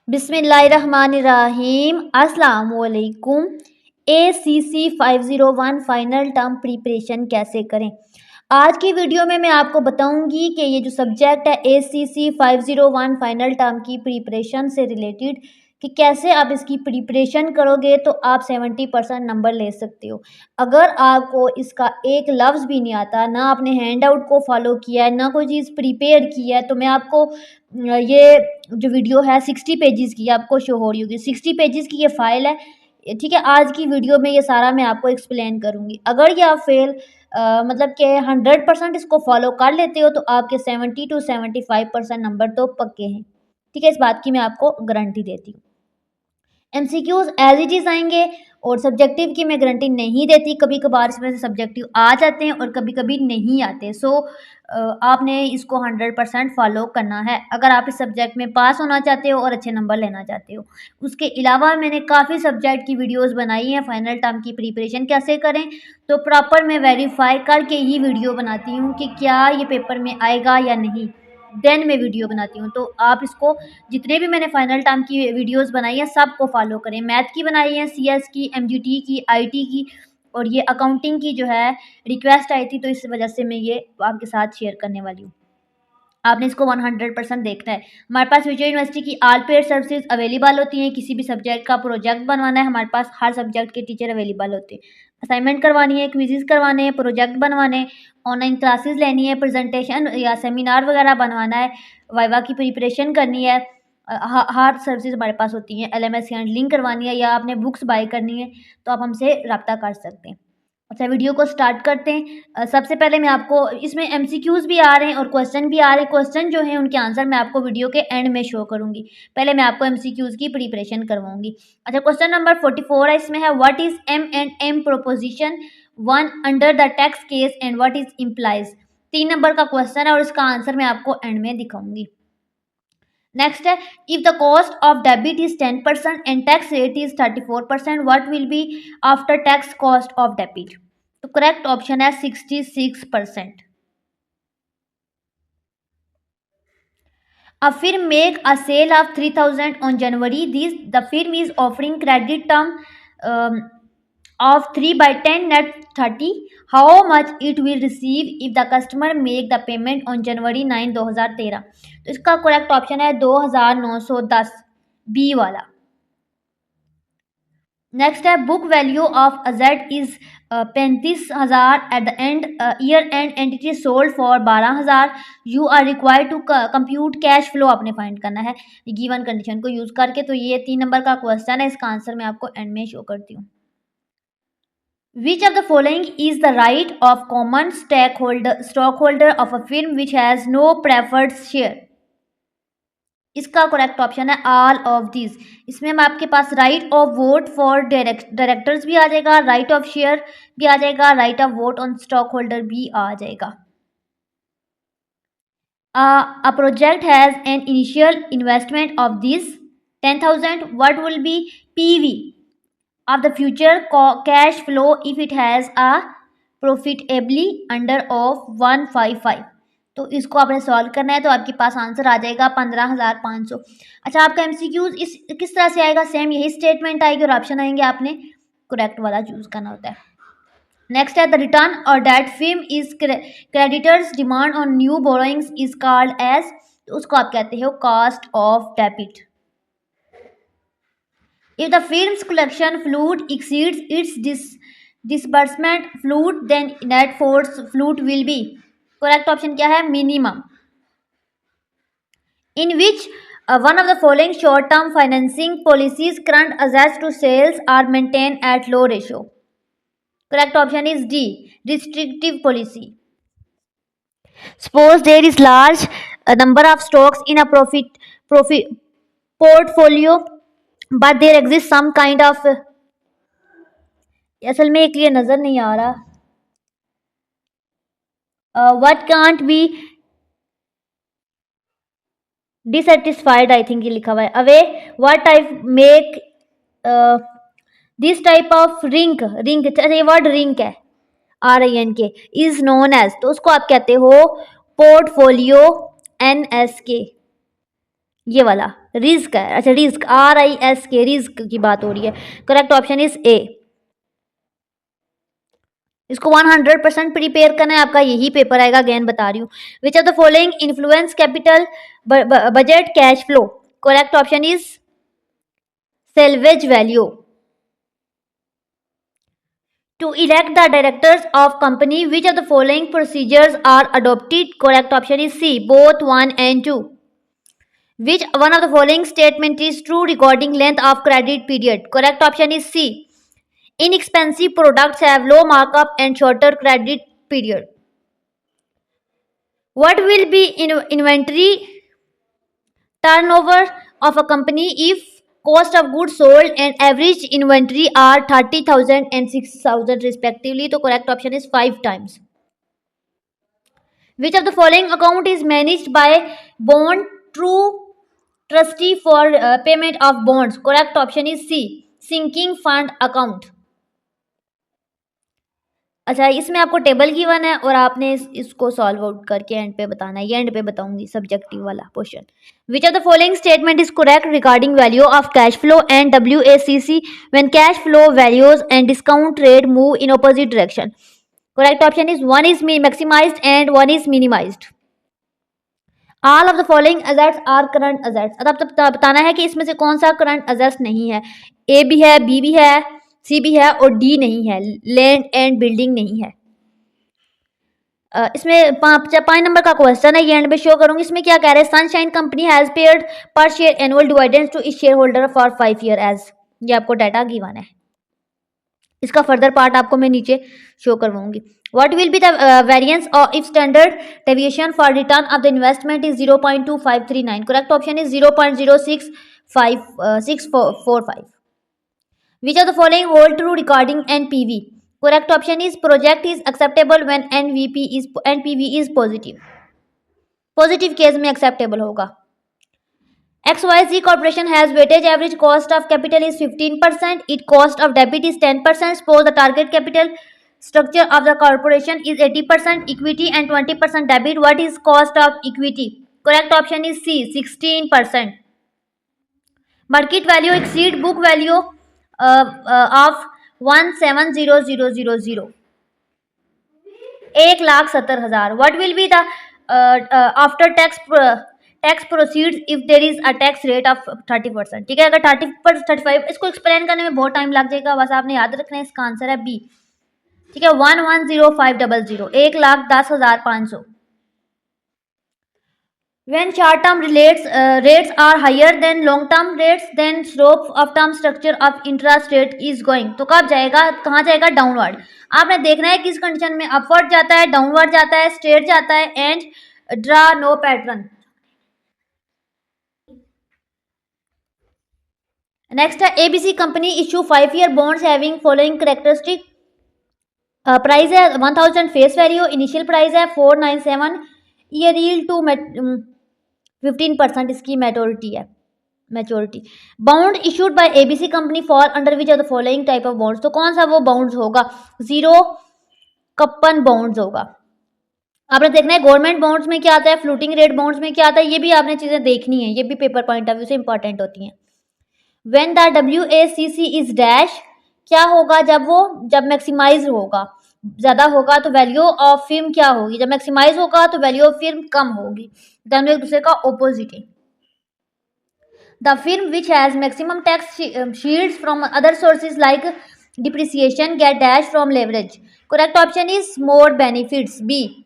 बिस्मिल्लाहिर्रहमानिर्रहीम। अस्सलाम वालेकुम। ACC 501 फाइनल टर्म प्रिपरेशन कैसे करें। आज की वीडियो में मैं आपको बताऊंगी कि ये जो सब्जेक्ट है ACC 501 फाइनल टर्म की प्रिपरेशन से रिलेटेड कि कैसे आप इसकी प्रिपरेशन करोगे तो आप 70% नंबर ले सकते हो। अगर आपको इसका एक लफ्ज़ भी नहीं आता, ना आपने हैंड आउट को फॉलो किया है, ना कोई चीज़ प्रिपेयर की है, तो मैं आपको ये जो वीडियो है 60 पेजेस की आपको शो हो रही होगी। 60 पेजेस की ये फाइल है, ठीक है। आज की वीडियो में ये सारा मैं आपको एक्सप्लेन करूँगी। अगर ये आप फेल मतलब कि 100% इसको फॉलो कर लेते हो तो आपके 70 to 75% नंबर तो पक्के हैं, ठीक है। इस बात की मैं आपको गारंटी देती हूँ। एमसीक्यूज एज इट इज़ आएंगे और सब्जेक्टिव की मैं गारंटी नहीं देती। कभी कभार इसमें से सब्जेक्टिव आ जाते हैं और कभी कभी नहीं आते। सो आपने इसको 100% फॉलो करना है अगर आप इस सब्जेक्ट में पास होना चाहते हो और अच्छे नंबर लेना चाहते हो। उसके अलावा मैंने काफ़ी सब्जेक्ट की वीडियोस बनाई हैं फाइनल टर्म की प्रिपरेशन कैसे करें, तो प्रॉपर मैं वेरीफाई करके ही वीडियो बनाती हूँ कि क्या ये पेपर में आएगा या नहीं, देन मैं वीडियो बनाती हूँ। तो आप इसको जितने भी मैंने फाइनल टर्म की वीडियोस बनाई हैं सबको फॉलो करें। मैथ की बनाई है, CS की, MGT की, IT की, और ये अकाउंटिंग की जो है रिक्वेस्ट आई थी तो इस वजह से मैं ये आपके साथ शेयर करने वाली हूँ। आपने इसको 100% देखना है। हमारे पास फ्यूचर यूनिवर्सिटी की ऑल पेड सर्विसेज अवेलेबल होती हैं। किसी भी सब्जेक्ट का प्रोजेक्ट बनवाना है, हमारे पास हर सब्जेक्ट के टीचर अवेलेबल होते हैं। असाइनमेंट करवानी है, क्विज़ेस करवाने हैं, प्रोजेक्ट बनवाने, ऑनलाइन क्लासेस लेनी है, प्रेजेंटेशन या सेमिनार वगैरह बनवाना है, वाइवा की प्रिपरेशन करनी है, हर सर्विसेज हमारे पास होती हैं। LMS हैंडलिंग करवानी है या आपने बुक्स बाय करनी है तो आप हमसे रब्ता कर सकते हैं। अच्छा, वीडियो को स्टार्ट करते हैं। सबसे पहले मैं आपको इसमें MCQs भी आ रहे हैं और क्वेश्चन भी आ रहे हैं। क्वेश्चन जो हैं उनके आंसर मैं आपको वीडियो के एंड में शो करूंगी। पहले मैं आपको MCQs की प्रिपरेशन करवाऊंगी। अच्छा, क्वेश्चन नंबर 44 है, इसमें है what is M&M proposition 1 under the tax case and what is implies. 3 number का क्वेश्चन है और इसका आंसर मैं आपको एंड में दिखाऊंगी। नेक्स्ट है, if the cost of debit is 10% and tax rate is 34%, what will be after tax cost of debit. तो करेक्ट ऑप्शन है 66%। A firm make a sale of 3,000 on January. The firm is offering credit term of 3/10 net 30. How much it will receive if the customer make the payment on January 9, 2013? तो इसका correct option है 2,910 B वाला। Next है, book value of asset is 35,000 at the end year and entity sold for 12,000। You are required to compute cash flow आपने find करना है given condition को use करके। तो ये 3 नंबर का क्वेश्चन है, इसका आंसर मैं आपको एंड में शो करती हूँ। Which of the following is the right of common stockholder of a firm which has no preferred share? इसका करेक्ट ऑप्शन है ऑल ऑफ दिस। इसमें हम आपके पास right of vote for directors भी आ जाएगा, राइट ऑफ शेयर भी आ जाएगा, right of vote on stock holder भी आ जाएगा। A project has an initial investment of this 10,000. What will be PV of the future cash flow if it has a profitably under of 155? तो इसको आपने solve करना है तो आपके पास आंसर आ जाएगा 15,500। अच्छा, आपका MCQs इस किस तरह से आएगा, सेम यही स्टेटमेंट आएगी और ऑप्शन आएंगे, आपने करेक्ट वाला चूज करना होता है। नेक्स्ट है, द रिटर्न और debt firm is creditors demand on new borrowings is called as, तो उसको आप कहते हो cost of debit. If the firm's collection float exceeds its disbursement float, then net force float will be, correct option क्या है, minimum. In which one of the following short term financing policies current assets to sales are maintained at low ratio? Correct option is D, restrictive policy. Suppose there is large number of stocks in a profit portfolio but there exists some kind of, असल में clear नजर नहीं आ रहा, what can't be dissatisfied, I think ये लिखा हुआ है। Away what type make this type of rink ये वर्ड रिंक है RINK इज नोन एज, तो उसको आप कहते हो पोर्टफोलियो NSK। ये वाला रिस्क है। अच्छा रिस्क, RISK, रिस्क की बात हो रही है। Correct option is a. इसको 100% प्रिपेयर करना है, आपका यही पेपर आएगा, अगेन बता रही हूँ। विच of the following influence capital budget cash flow? Correct option is salvage value. To elect the directors of company, which of the following procedures are adopted? Correct option is C, both 1 and 2. Which one of the following statement is true regarding length of credit period? Correct option is C. Inexpensive products have low markup and shorter credit period. What will be inventory turnover of a company if cost of goods sold and average inventory are 30,000 and 6,000 respectively? तो correct option is 5 times. Which of the following account is managed by bond true trustee for payment of bonds? Correct option is C, sinking fund account. अच्छा इसमें आपको table given है और आपने इसको solve out करके and पे बताना है, ये एंड पे बताऊंगी सब्जेक्टिव वाला question. Which of the following statement is correct regarding value of cash flow and WACC when cash flow values and discount rate move in opposite direction? Correct option is one is maximized and one is minimized. All of the following assets are current assets. अब बताना है कि इसमें से कौन सा current assets नहीं है। ए भी है, बी भी है, सी भी है और डी नहीं है, लैंड एंड बिल्डिंग नहीं है। इसमें 5 नंबर का क्वेश्चन है, ये एंड में शो करूंगी। इसमें क्या कह रहे हैं, sunshine company has paid per share annual dividends to its share holder for 5 year as. ये आपको डाटा गिवन है, इसका फर्दर पार्ट आपको मैं नीचे show करवाऊंगी। What will be the variance or if standard deviation for return of the investment is 0.2539? Correct option is 0.0645. Which of the following hold true regarding NPV? Correct option is project is acceptable when NPV is positive. Positive case में acceptable होगा। XYZ Corporation has weighted average cost of capital is 15%. Its cost of debit is 10%. Suppose the target capital structure of the corporation is 80% equity and 20% debit. What is cost of equity? Correct option is C, 16%. Market value exceed book value of 1,70,000, 1,70,000। What will be the after tax proceeds if there is a tax rate of 30%? ठीक है, अगर 35, इसको explain करने में बहुत time लग जाएगा, बस आपने याद रखना है, इसका आंसर है बी। ठीक है, 1,105,000, 1,10,500। When short term rates are higher than long term rates, then slope of term structure of interest rate is going। तो कब जाएगा, कहाँ जाएगा, डाउनवर्ड। आपने देखना है किस कंडीशन में अपवर्ड जाता है, डाउनवर्ड जाता है, स्ट्रेट जाता है, and draw no pattern. Next है ABC company issue 5 year bonds having following characteristic. Price है 1000 फेस वैल्यू, इनिशियल प्राइस है 497, ईयर यील्ड टू 15% इसकी मैच्योरिटी है, maturity. Bound issued by ABC company for under which of the following type of bonds? तो कौन सा वो bounds होगा, zero कपन bounds होगा। आपने देखना है गवर्नमेंट बॉन्ड्स में क्या आता है, फ्लोटिंग रेट बॉन्ड्स में क्या आता है, ये भी आपने चीजें देखनी है, ये भी पेपर पॉइंट ऑफ व्यू से इंपॉर्टेंट होती हैं। When the WACC is dash, क्या होगा जब मैक्सिमाइज होगा, ज्यादा होगा तो वैल्यू ऑफ फिल्म क्या होगी, जब मैक्सिमाइज होगा तो वैल्यू ऑफ फिल्म कम होगी, दोनों एक दूसरे का ऑपोजिट है। The film which has maximum tax shields from other sources like depreciation get dash from leverage. Correct option is more benefits, B.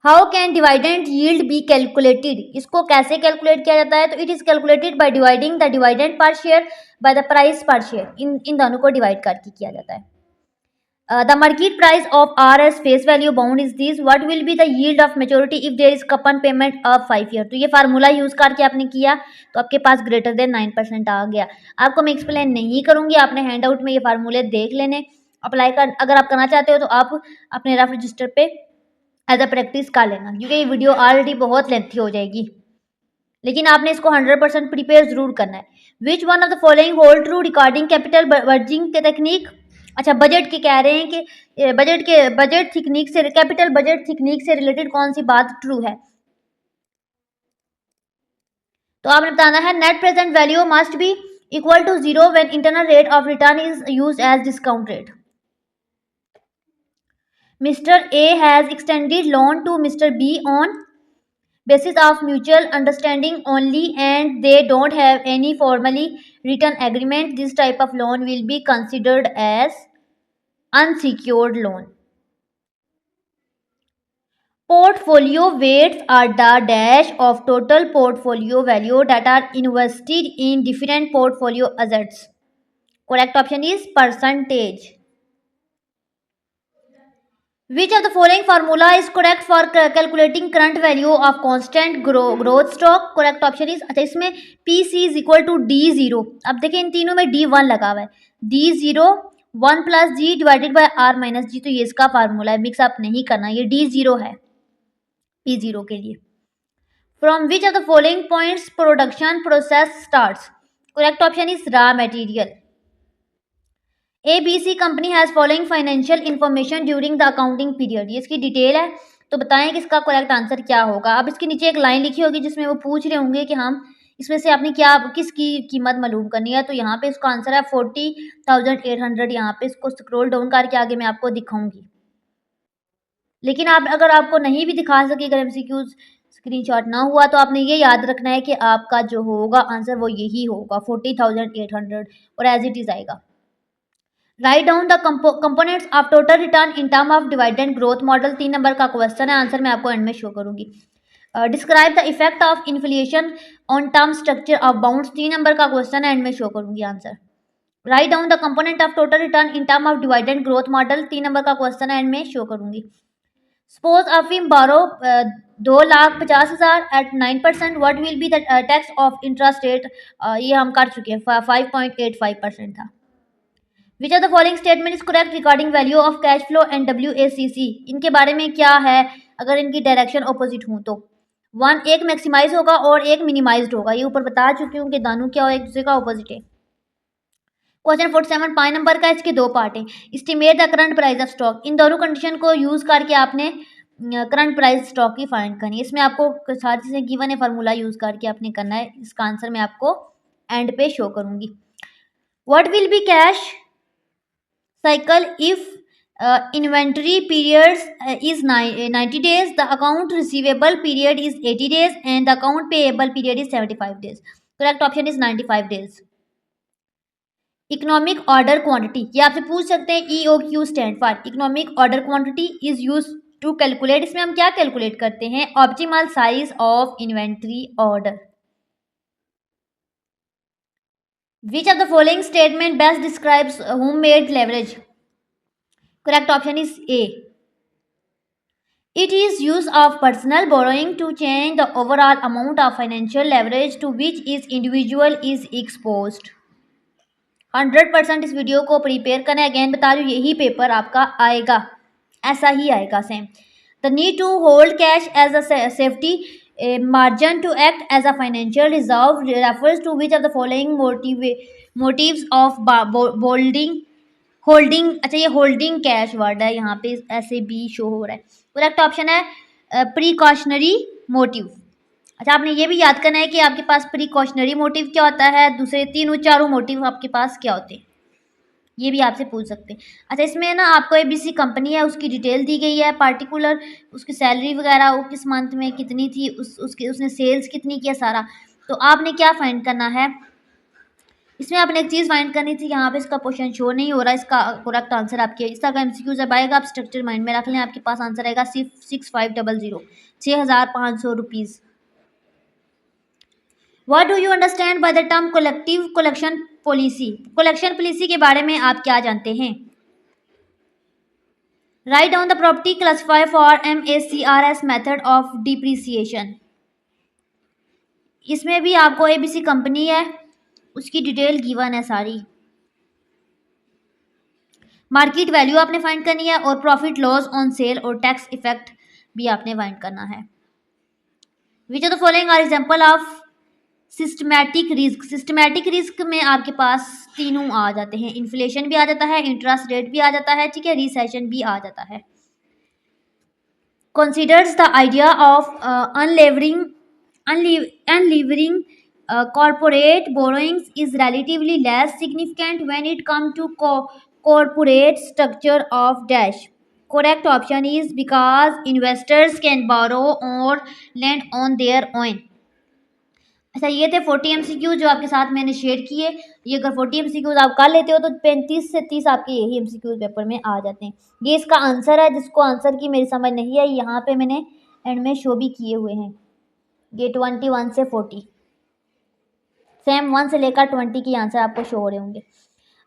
How can dividend yield be calculated? इसको कैसे calculate किया जाता है, तो it is calculated by dividing the dividend per share by the price per share. इन दोनों को divide करके किया जाता है। The market price of RS face value bound is this. What will be the yield of maturity if there is coupon payment of 5 year? तो ये formula use करके आपने किया तो आपके पास ग्रेटर देन 9% आ गया। आपको मैं एक्सप्लेन नहीं करूंगी, आपने हैंड आउट में ये फार्मूले देख लेने, अप्लाई कर, अगर आप करना चाहते हो तो आप अपने रफ रजिस्टर पे एज अ प्रैक्टिस कर लेना, क्योंकि ये वीडियो ऑलरेडी बहुत लेंथी हो जाएगी, लेकिन आपने इसको 100% प्रिपेयर जरूर करना है। Which one of the following hold true regarding capital budgeting के टेक्निक? अच्छा बजट की कह रहे हैं कि बजट थिकनिक से, कैपिटल बजट थिकनिक से रिलेटेड कौन सी बात ट्रू है? तो आपने बताना है net present value must be equal to 0 when internal rate of return is used as discount rate. Mr. A has extended loan to Mr. B on basis of mutual understanding only and they don't have any formally written agreement. This type of loan will be considered as unsecured loan. Portfolio weights are the dash of total portfolio value that are invested in different portfolio assets. Correct option is percentage. Which of the following formula is correct for calculating current value of constant growth stock? Correct option is, अच्छा इसमें PC is equal to D0. अब देखिए इन तीनों में D1 लगा हुआ है, D0 1 plus G divided by R minus G, तो ये इसका फार्मूला है, मिक्सअप नहीं करना, ये D0 है P0 के लिए। From which of the following points production process starts? Correct option is raw material. ABC company has following financial information during the accounting period, ये इसकी डिटेल है, तो बताएं कि इसका करेक्ट आंसर क्या होगा। अब इसके नीचे एक लाइन लिखी होगी जिसमें वो पूछ रहे होंगे कि हम इसमें से आपने क्या किसकी कीमत मालूम करनी है, तो यहाँ पे इसका आंसर है 40,800। यहाँ पे इसको स्क्रॉल डाउन करके आगे मैं आपको दिखाऊंगी, लेकिन आप अगर आपको नहीं भी दिखा सके, अगर MCQ स्क्रीनशॉट ना हुआ तो आपने ये याद रखना है कि आपका जो होगा आंसर वो यही होगा 40,800 और एज इट इज आएगा। Write down the components of total return in term of dividend growth model, 3 number का क्वेश्चन है, आंसर मैं आपको एंड में शो करूंगी। Describe the effect of inflation on term structure of bounds, 3 number का question है, end में show करूंगी answer. Write down the component of total return in term of dividend growth model, 3 number का question है, end में show करूंगी। Suppose of him borrow 2,50,000 at 9%, what will be the tax of interest rate, ये हम कर चुके हैं, 5.85% था। Which of the following statement is correct regarding value of cash flow and WACC? इनके बारे में क्या है अगर इनकी डायरेक्शन ऑपोजिट हूँ तो 1 एक मैक्सिमाइज होगा और एक मिनिमाइज्ड होगा, ये ऊपर बता चुकी हूँ कि दोनों क्या हो, एक दूसरे का ऑपोजिट है। क्वेश्चन 47 5 नंबर का, इसके 2 पार्ट है। Estimate the current price of stock, इन दोनों कंडीशन को यूज करके आपने करंट प्राइस स्टॉक की फाइंड करनी है। इसमें आपको सारी चीजें गिवन है, फार्मूला यूज करके आपने करना है, इसका आंसर मैं आपको एंड पे शो करूंगी। What will be cash cycle if inventory periods is 90 days, the account receivable period is 80 days and the account payable period is 75 days. Correct option is 95 days. Economic order quantity, ये आपसे पूछ सकते हैं, EOQ stand for economic order quantity is used to calculate, इसमें हम क्या calculate करते हैं, optimal size of inventory order. Which of the following statement best describes homemade leverage? Correct option is A. It is use of personal borrowing to change the overall amount of financial leverage to which each individual is exposed. 100% इस video को prepare करें, again बता रही हूँ यही paper आपका आएगा, ऐसा ही आएगा same. The need to hold cash as a safety margin to act as a financial reserve refers to which of the following motives of holding, अच्छा ये होल्डिंग कैश वर्ड है, यहाँ पे ऐसे भी शो हो रहा है। करेक्ट ऑप्शन है प्रिकॉशनरी मोटिव। अच्छा आपने ये भी याद करना है कि आपके पास प्रिकॉशनरी मोटिव क्या होता है, दूसरे 3 चारों मोटिव आपके पास क्या होते हैं, ये भी आपसे पूछ सकते हैं। अच्छा इसमें ना आपको ABC कंपनी है, उसकी डिटेल दी गई है, पार्टिकुलर उसकी सैलरी वगैरह वो किस मंथ में कितनी थी, उसने सेल्स कितनी किया सारा, तो आपने क्या फाइंड करना है, इसमें आपने एक चीज़ फाइंड करनी थी, यहाँ पे इसका क्वेश्चन शो नहीं हो रहा, इसका करेक्ट आंसर आपके इसका MCQ जब आएगा आप स्ट्रक्चर माइंड में रख लें, आपके पास आंसर आएगा 6500 6,500 rupees. What do you understand by the term collective collection policy? Collection policy के बारे में आप क्या जानते हैं? Write down the property classify for MACRS method of depreciation, इसमें भी आपको ABC कंपनी है, उसकी डिटेल गिवन है सारी। मार्केट वैल्यू आपने फाइंड करनी है और प्रॉफिट लॉस ऑन सेल और टैक्स इफेक्ट भी आपने फाइंड करना है। Which of the following are example of systematic risk? Systematic risk में आपके पास तीनों आ जाते हैं, इन्फ्लेशन भी आ जाता है, इंटरेस्ट रेट भी आ जाता है, ठीक है, रिसेशन भी आ जाता है। Considers the idea of unlevering corporate borrowings is relatively less significant when it comes to corporate structure of dash. Correct option is because investors can borrow or lend on their own. अच्छा, ये थे 40 MCQ जो आपके साथ मैंने share किए। ये अगर 40 MCQs आप कर लेते हो तो 35 से 30 आपके यही MCQs पेपर में आ जाते हैं। ये इसका आंसर है, जिसको आंसर की मेरी समझ नहीं आई यहाँ पे मैंने एंड में शो भी किए हुए हैं। ये 21 से 40 सेम 1 से लेकर 20 की आंसर आपको शो हो रहे होंगे।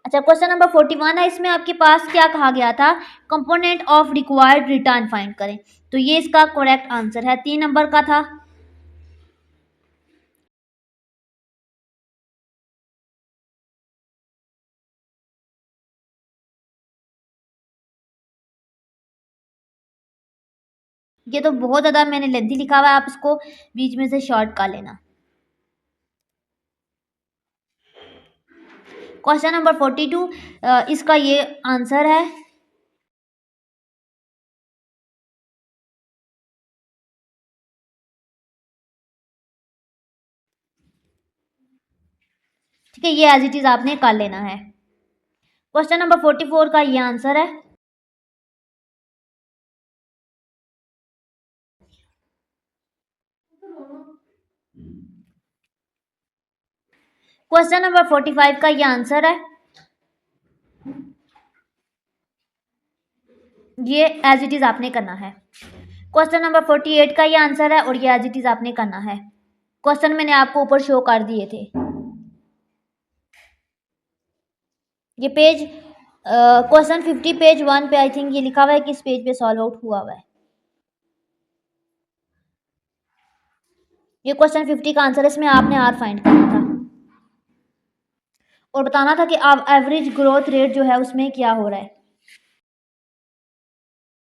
अच्छा, क्वेश्चन नंबर 41 है। इसमें आपके पास क्या कहा गया था, component of required return find करें। तो ये इसका करेक्ट आंसर है, 3 नंबर का था। ये तो बहुत ज़्यादा मैंने लेंथी लिखा हुआ है, आप इसको बीच में से शॉर्ट कर लेना। क्वेश्चन नंबर 42 इसका ये आंसर है। ठीक है, ये एज इट इज आपने कर लेना है। क्वेश्चन नंबर 44 का ये आंसर है। क्वेश्चन नंबर 45 का ये आंसर है। ये एज इट इज आपने करना है। क्वेश्चन नंबर 48 का ये आंसर है और ये एज इट इज आपने करना है। क्वेश्चन मैंने आपको ऊपर शो कर दिए थे। ये पेज क्वेश्चन 50 पेज 1 पे आई थिंक ये लिखा हुआ है कि इस पेज पे सॉल्व आउट हुआ हुआ है। ये क्वेश्चन 50 का आंसर है, इसमें आपने आर फाइंड करना था और बताना था कि आप एवरेज ग्रोथ रेट जो है उसमें क्या हो रहा है।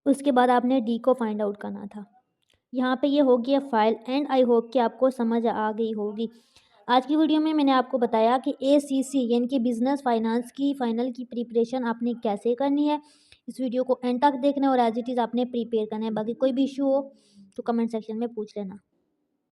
उसके बाद आपने डी को फाइंड आउट करना था। यहाँ पे ये हो गया फाइल एंड आई होप कि आपको समझ आ गई होगी। आज की वीडियो में मैंने आपको बताया कि ACC यानी कि बिजनेस फाइनेंस की फाइनल की प्रिपरेशन आपने कैसे करनी है। इस वीडियो को एंड तक देखना है और एज इट इज़ आपने प्रिपेयर करना है। बाकी कोई भी इशू हो तो कमेंट सेक्शन में पूछ लेना।